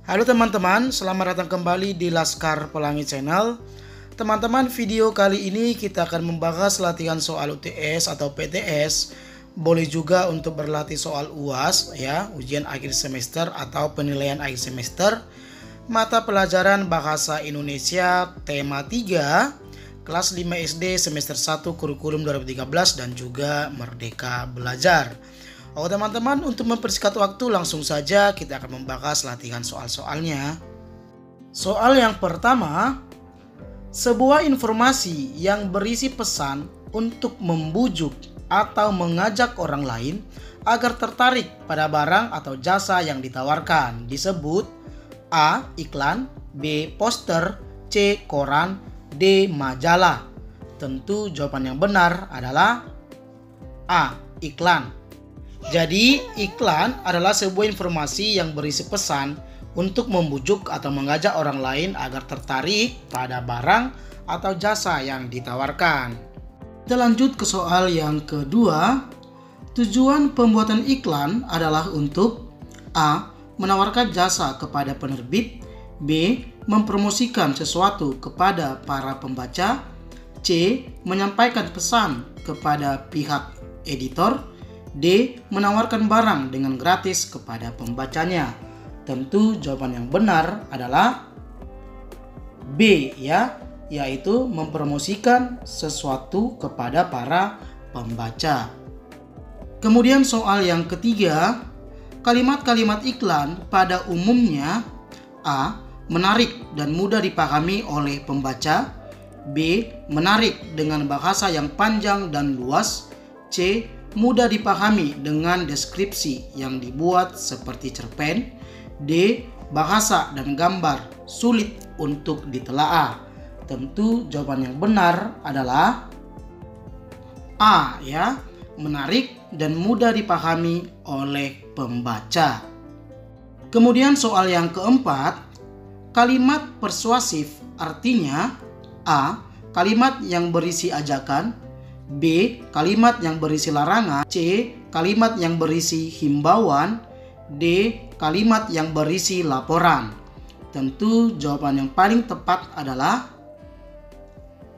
Halo teman-teman, selamat datang kembali di Laskar Pelangi Channel. Teman-teman, video kali ini kita akan membahas latihan soal UTS atau PTS. Boleh juga untuk berlatih soal UAS ya, ujian akhir semester atau penilaian akhir semester. Mata pelajaran Bahasa Indonesia tema 3, kelas 5 SD semester 1 kurikulum 2013 dan juga Merdeka Belajar. Oke teman-teman, untuk mempersingkat waktu langsung saja kita akan membahas latihan soal-soalnya. Soal yang pertama, sebuah informasi yang berisi pesan untuk membujuk atau mengajak orang lain agar tertarik pada barang atau jasa yang ditawarkan disebut A. Iklan, B. Poster, C. Koran, D. Majalah. Tentu jawaban yang benar adalah A. Iklan. Jadi, iklan adalah sebuah informasi yang berisi pesan untuk membujuk atau mengajak orang lain agar tertarik pada barang atau jasa yang ditawarkan. Kita lanjut ke soal yang kedua. Tujuan pembuatan iklan adalah untuk A. Menawarkan jasa kepada penerbit, B. Mempromosikan sesuatu kepada para pembaca, C. Menyampaikan pesan kepada pihak editor, D. Menawarkan barang dengan gratis kepada pembacanya. Tentu jawaban yang benar adalah B ya, yaitu mempromosikan sesuatu kepada para pembaca. Kemudian soal yang ketiga, kalimat-kalimat iklan pada umumnya A. Menarik dan mudah dipahami oleh pembaca, B. Menarik dengan bahasa yang panjang dan luas, C. Mudah dipahami dengan deskripsi yang dibuat seperti cerpen, D. Bahasa dan gambar sulit untuk ditelaah. Tentu jawaban yang benar adalah A ya, menarik dan mudah dipahami oleh pembaca. Kemudian soal yang keempat, kalimat persuasif artinya A. Kalimat yang berisi ajakan, B. Kalimat yang berisi larangan, C. Kalimat yang berisi himbauan, D. Kalimat yang berisi laporan. Tentu jawaban yang paling tepat adalah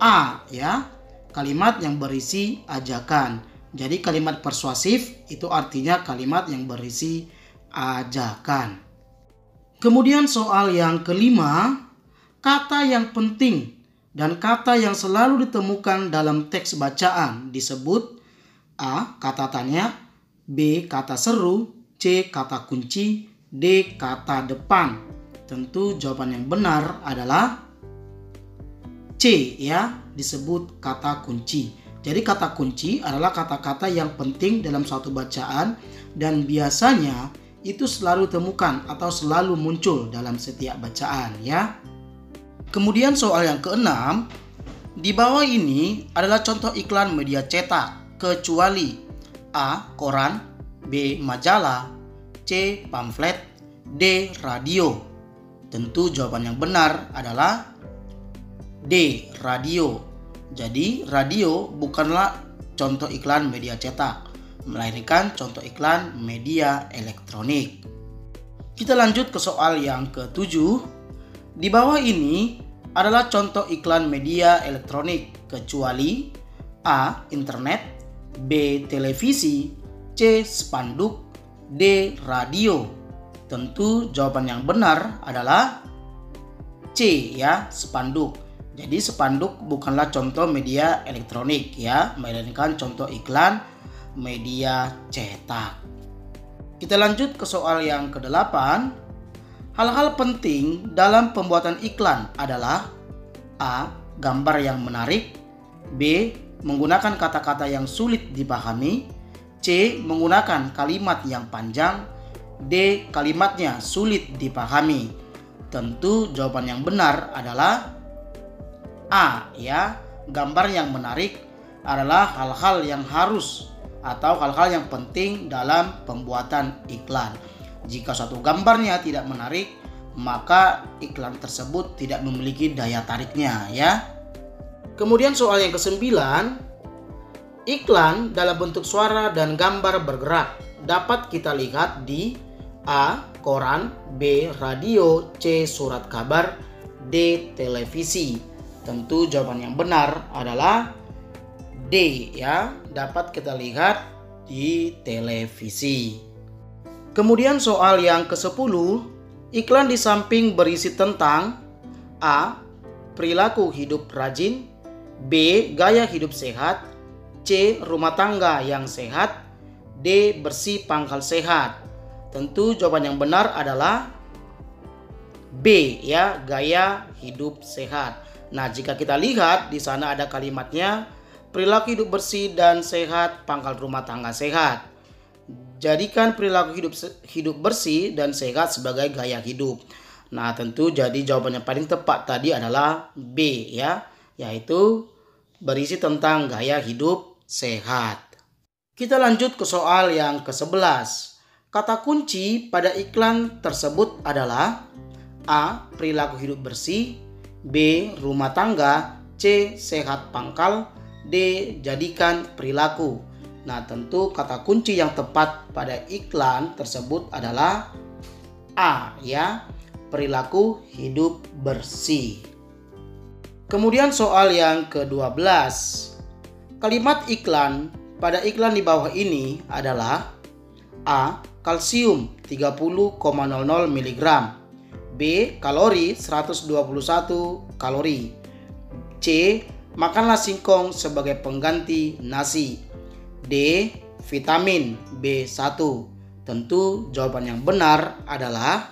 A ya, kalimat yang berisi ajakan. Jadi kalimat persuasif itu artinya kalimat yang berisi ajakan. Kemudian soal yang kelima, kata yang penting dan kata yang selalu ditemukan dalam teks bacaan disebut A. Kata tanya, B. Kata seru, C. Kata kunci, D. Kata depan. Tentu jawaban yang benar adalah C ya, disebut kata kunci. Jadi kata kunci adalah kata-kata yang penting dalam suatu bacaan dan biasanya itu selalu ditemukan atau selalu muncul dalam setiap bacaan ya. Kemudian soal yang keenam, di bawah ini adalah contoh iklan media cetak kecuali A. Koran, B. Majalah, C. Pamflet, D. Radio. Tentu jawaban yang benar adalah D. Radio. Jadi radio bukanlah contoh iklan media cetak, melainkan contoh iklan media elektronik. Kita lanjut ke soal yang ketujuh. Di bawah ini adalah contoh iklan media elektronik kecuali A. Internet, B. Televisi, C. Spanduk, D. Radio. Tentu jawaban yang benar adalah C ya, spanduk. Jadi spanduk bukanlah contoh media elektronik ya, melainkan contoh iklan media cetak. Kita lanjut ke soal yang ke-8. Hal-hal penting dalam pembuatan iklan adalah A. Gambar yang menarik, B. Menggunakan kata-kata yang sulit dipahami, C. Menggunakan kalimat yang panjang, D. Kalimatnya sulit dipahami. Tentu jawaban yang benar adalah A ya, gambar yang menarik adalah hal-hal yang harus atau hal-hal yang penting dalam pembuatan iklan. Jika suatu gambarnya tidak menarik, maka iklan tersebut tidak memiliki daya tariknya ya. Kemudian soal yang ke-9, iklan dalam bentuk suara dan gambar bergerak dapat kita lihat di A. koran, B. radio, C. surat kabar, D. televisi. Tentu jawaban yang benar adalah D ya, dapat kita lihat di televisi. Kemudian soal yang ke-10, iklan di samping berisi tentang A. perilaku hidup rajin, B. gaya hidup sehat, C. rumah tangga yang sehat, D. bersih pangkal sehat. Tentu jawaban yang benar adalah B ya, gaya hidup sehat. Nah, jika kita lihat di sana ada kalimatnya perilaku hidup bersih dan sehat, pangkal rumah tangga sehat. Jadikan perilaku hidup bersih dan sehat sebagai gaya hidup. Nah, tentu jadi jawaban yang paling tepat tadi adalah B ya, yaitu berisi tentang gaya hidup sehat. Kita lanjut ke soal yang ke-11. Kata kunci pada iklan tersebut adalah A. perilaku hidup bersih, B. rumah tangga, C. sehat pangkal, D. jadikan perilaku. Nah, tentu kata kunci yang tepat pada iklan tersebut adalah A ya, perilaku hidup bersih. Kemudian soal yang ke-12. Kalimat iklan pada iklan di bawah ini adalah A. kalsium 30,00 mg, B. kalori 121 kalori, C. makanlah singkong sebagai pengganti nasi, D. vitamin B1. Tentu jawaban yang benar adalah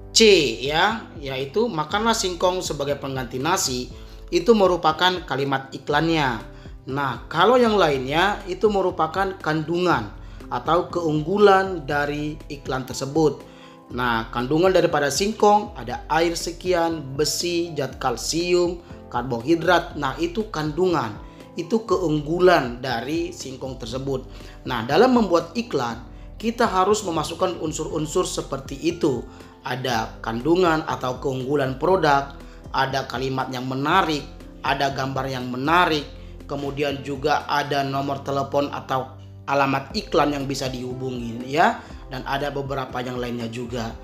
C ya, yaitu makanlah singkong sebagai pengganti nasi. Itu merupakan kalimat iklannya. Nah, kalau yang lainnya itu merupakan kandungan atau keunggulan dari iklan tersebut. Nah, kandungan daripada singkong ada air sekian, besi, zat kalsium, karbohidrat. Nah, itu kandungan, itu keunggulan dari singkong tersebut. Nah, dalam membuat iklan, kita harus memasukkan unsur-unsur seperti itu. Ada kandungan atau keunggulan produk, ada kalimat yang menarik, ada gambar yang menarik, kemudian juga ada nomor telepon atau alamat iklan yang bisa dihubungi ya, dan ada beberapa yang lainnya juga.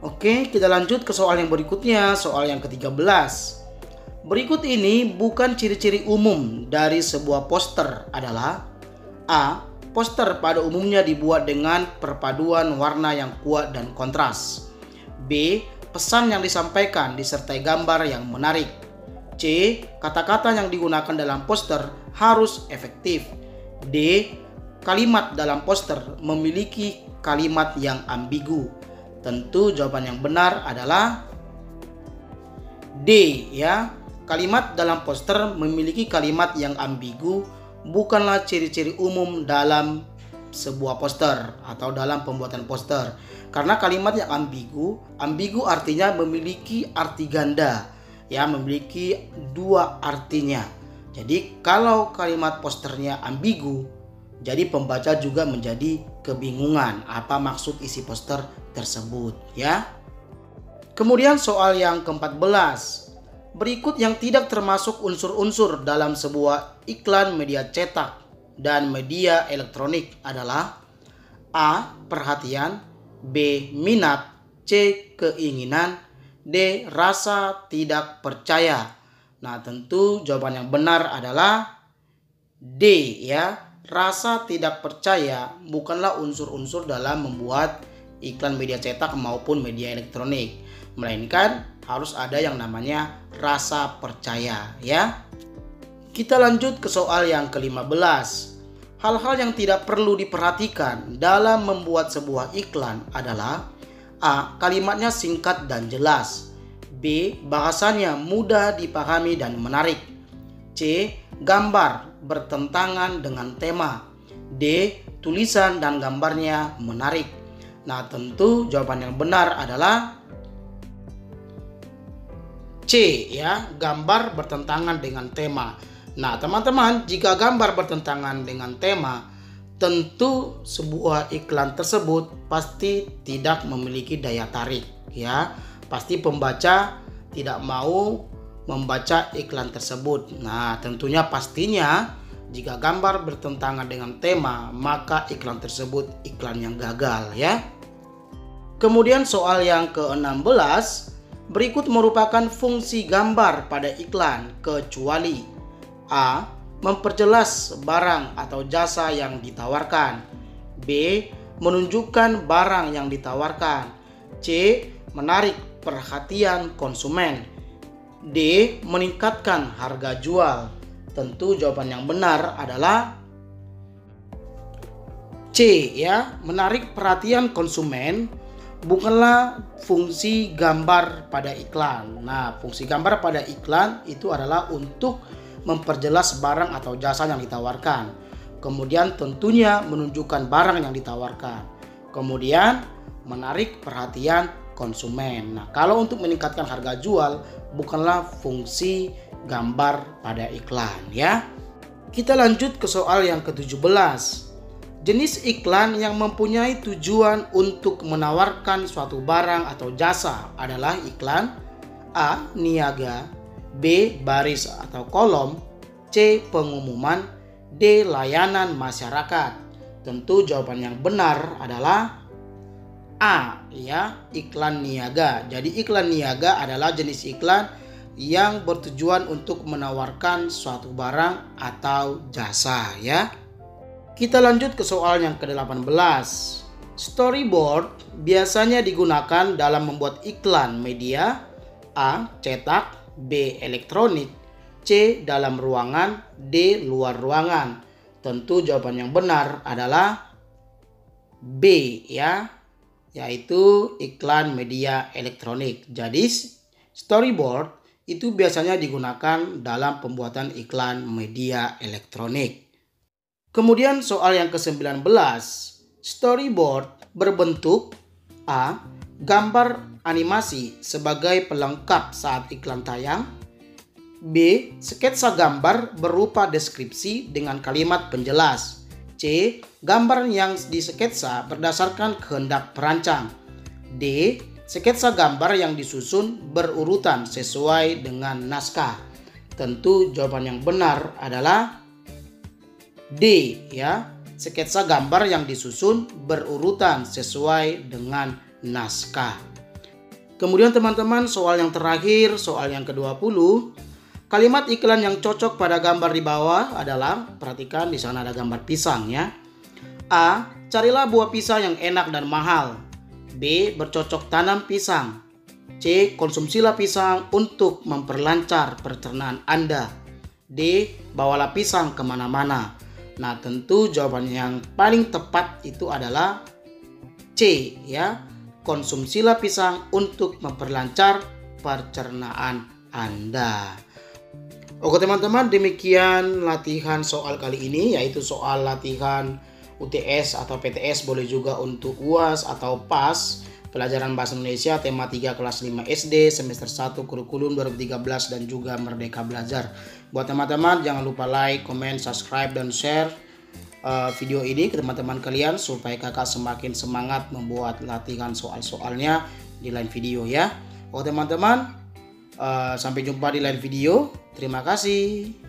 Oke, kita lanjut ke soal yang berikutnya, soal yang ke-13. Berikut ini bukan ciri-ciri umum dari sebuah poster adalah A. poster pada umumnya dibuat dengan perpaduan warna yang kuat dan kontras, B. pesan yang disampaikan disertai gambar yang menarik, C. kata-kata yang digunakan dalam poster harus efektif, D. kalimat dalam poster memiliki kalimat yang ambigu. Tentu jawaban yang benar adalah D ya. Kalimat dalam poster memiliki kalimat yang ambigu bukanlah ciri-ciri umum dalam sebuah poster atau dalam pembuatan poster. Karena kalimat yang ambigu artinya memiliki arti ganda ya, memiliki dua artinya. Jadi kalau kalimat posternya ambigu, jadi pembaca juga menjadi kebingungan apa maksud isi poster tersebut ya. Kemudian soal yang ke-14. Berikut yang tidak termasuk unsur-unsur dalam sebuah iklan media cetak dan media elektronik adalah A. perhatian, B. minat, C. keinginan, D. rasa tidak percaya. Nah, tentu jawaban yang benar adalah D ya. Rasa tidak percaya bukanlah unsur-unsur dalam membuat iklan media cetak maupun media elektronik, melainkan harus ada yang namanya rasa percaya ya. Kita lanjut ke soal yang ke-15. Hal-hal yang tidak perlu diperhatikan dalam membuat sebuah iklan adalah A. kalimatnya singkat dan jelas, B. bahasanya mudah dipahami dan menarik, C. gambar bertentangan dengan tema, D. tulisan dan gambarnya menarik. Nah, tentu jawaban yang benar adalah C ya, gambar bertentangan dengan tema. Nah, teman-teman, jika gambar bertentangan dengan tema, tentu sebuah iklan tersebut pasti tidak memiliki daya tarik ya. Pasti pembaca tidak mau membaca iklan tersebut. Nah, tentunya pastinya Jika gambar bertentangan dengan tema, maka iklan tersebut iklan yang gagal ya. Kemudian soal yang ke-16, berikut merupakan fungsi gambar pada iklan kecuali A. Memperjelas barang atau jasa yang ditawarkan. B. Menunjukkan barang yang ditawarkan. C. Menarik perhatian konsumen. D. Meningkatkan harga jual. Tentu jawaban yang benar adalah C ya, menarik perhatian konsumen bukanlah fungsi gambar pada iklan. Nah, fungsi gambar pada iklan itu adalah untuk memperjelas barang atau jasa yang ditawarkan. Kemudian tentunya menunjukkan barang yang ditawarkan. Kemudian menarik perhatian konsumen. Nah, kalau untuk meningkatkan harga jual bukanlah fungsi gambar pada iklan ya. Kita lanjut ke soal yang ke-17. Jenis iklan yang mempunyai tujuan untuk menawarkan suatu barang atau jasa adalah iklan A. Niaga, B. Baris atau kolom, C. Pengumuman, D. Layanan masyarakat. Tentu jawaban yang benar adalah A ya, iklan niaga. Jadi iklan niaga adalah jenis iklan yang bertujuan untuk menawarkan suatu barang atau jasa ya. Kita lanjut ke soal yang ke-18. Storyboard biasanya digunakan dalam membuat iklan media A. Cetak, B. Elektronik, C. Dalam ruangan, D. Luar ruangan. Tentu jawaban yang benar adalah B ya, yaitu iklan media elektronik. Jadi storyboard itu biasanya digunakan dalam pembuatan iklan media elektronik. Kemudian soal yang ke-19, storyboard berbentuk A. Gambar animasi sebagai pelengkap saat iklan tayang. B. Sketsa gambar berupa deskripsi dengan kalimat penjelas. C. Gambar yang disketsa berdasarkan kehendak perancang. D. Sketsa gambar yang disusun berurutan sesuai dengan naskah. Tentu jawaban yang benar adalah D ya, sketsa gambar yang disusun berurutan sesuai dengan naskah. Kemudian teman-teman, soal yang terakhir, soal yang ke-20. Kalimat iklan yang cocok pada gambar di bawah adalah, perhatikan di sana ada gambar pisang ya. A. Carilah buah pisang yang enak dan mahal. B. Bercocok tanam pisang. C. Konsumsilah pisang untuk memperlancar pencernaan Anda. D. Bawalah pisang kemana-mana. Nah, tentu jawaban yang paling tepat itu adalah C ya. Konsumsilah pisang untuk memperlancar pencernaan Anda. Oke teman-teman, demikian latihan soal kali ini, yaitu soal latihan UTS atau PTS, boleh juga untuk UAS atau PAS, pelajaran bahasa Indonesia tema 3 kelas 5 SD semester 1 kurikulum 2013 dan juga Merdeka Belajar. Buat teman-teman jangan lupa like, comment, subscribe dan share video ini ke teman-teman kalian supaya kakak semakin semangat membuat latihan soal-soalnya di lain video ya. Oke teman-teman, sampai jumpa di lain video. Terima kasih.